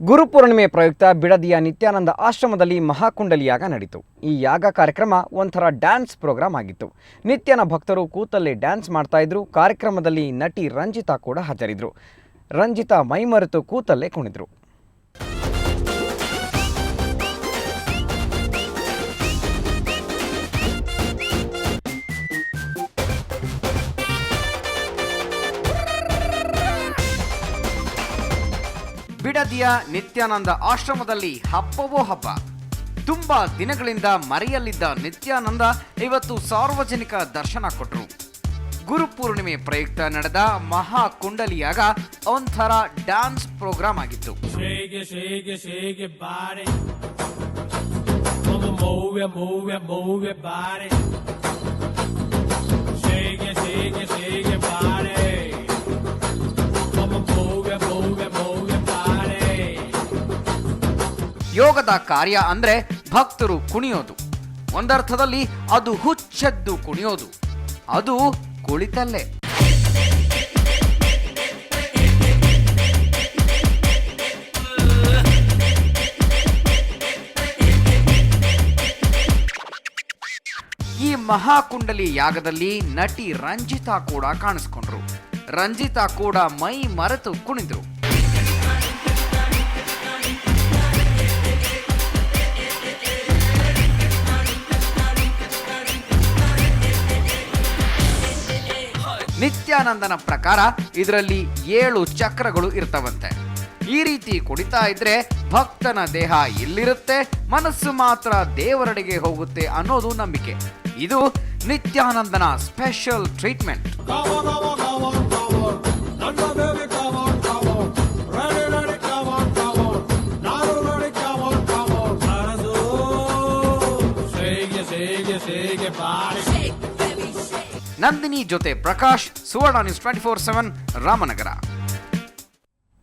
ಗುರುಪೂರ್ಣಿಮೆ ಪ್ರಯುಕ್ತ ಬಿಡದಿಯ ನಿತ್ಯಾನಂದ ಆಶ್ರಮದಲ್ಲಿ ಮಹಾಕುಂಡಲಿ ಯಾಗ ನಡೆಯಿತು. ಈ ಯಾಗ ಕಾರ್ಯಕ್ರಮ ಒಂಥರ ಡ್ಯಾನ್ಸ್ ಪ್ರೋಗ್ರಾಮ್ ಆಗಿತ್ತು. ನಿತ್ಯನ ಭಕ್ತರು ಕೂತಲ್ಲೇ ಡ್ಯಾನ್ಸ್ ಮಾಡ್ತಾ ಇದ್ರು. ಕಾರ್ಯಕ್ರಮದಲ್ಲಿ ನಟಿ ರಂಜಿತಾ ಕೂಡ ಹಾಜರಿದ್ರು. ರಂಜಿತಾ ಮೈಮರೆತು ಕೂತಲ್ಲೇ ಕುಣಿದ್ರು. ಬಿಡದಿಯ ನಿತ್ಯಾನಂದ ಆಶ್ರಮದಲ್ಲಿ ಹಬ್ಬವೋ ಹಬ್ಬ. ತುಂಬಾ ದಿನಗಳಿಂದ ಮರೆಯಲ್ಲಿದ್ದ ನಿತ್ಯಾನಂದ ಇವತ್ತು ಸಾರ್ವಜನಿಕ ದರ್ಶನ ಕೊಟ್ಟರು. ಗುರುಪೂರ್ಣಿಮೆ ಪ್ರಯುಕ್ತ ನಡೆದ ಮಹಾ ಕುಂಡಲಿಯಾಗ ಒಂಥರ ಡ್ಯಾನ್ಸ್ ಪ್ರೋಗ್ರಾಮ್ ಆಗಿತ್ತು. ಯೋಗದ ಕಾರ್ಯ ಅಂದ್ರೆ ಭಕ್ತರು ಕುಣಿಯೋದು. ಒಂದರ್ಥದಲ್ಲಿ ಅದು ಹುಚ್ಚೆದ್ದು ಕುಣಿಯೋದು, ಅದು ಕುಳಿತಲ್ಲೇ. ಈ ಮಹಾಕುಂಡಲಿ ಯಾಗದಲ್ಲಿ ನಟಿ ರಂಜಿತಾ ಕೂಡ ಕಾಣಿಸ್ಕೊಂಡ್ರು. ರಂಜಿತಾ ಕೂಡ ಮೈ ಮರೆತು ಕುಣಿದ್ರು. ನಿತ್ಯಾನಂದನ ಪ್ರಕಾರ ಇದರಲ್ಲಿ 7 ಚಕ್ರಗಳು ಇರ್ತವಂತೆ. ಈ ರೀತಿ ಕುಡಿತಾ ಇದ್ರೆ ಭಕ್ತನ ದೇಹ ಇಲ್ಲಿರುತ್ತೆ, ಮನಸ್ಸು ಮಾತ್ರ ದೇವರೆಡೆಗೆ ಹೋಗುತ್ತೆ ಅನ್ನೋದು ನಂಬಿಕೆ. ಇದು ನಿತ್ಯಾನಂದನ ಸ್ಪೆಷಲ್ ಟ್ರೀಟ್ಮೆಂಟ್. ನಂದಿನಿ ಜೊತೆ ಪ್ರಕಾಶ್, ಸುವರ್ಣ ನ್ಯೂಸ್ 24/7 ರಾಮನಗರ.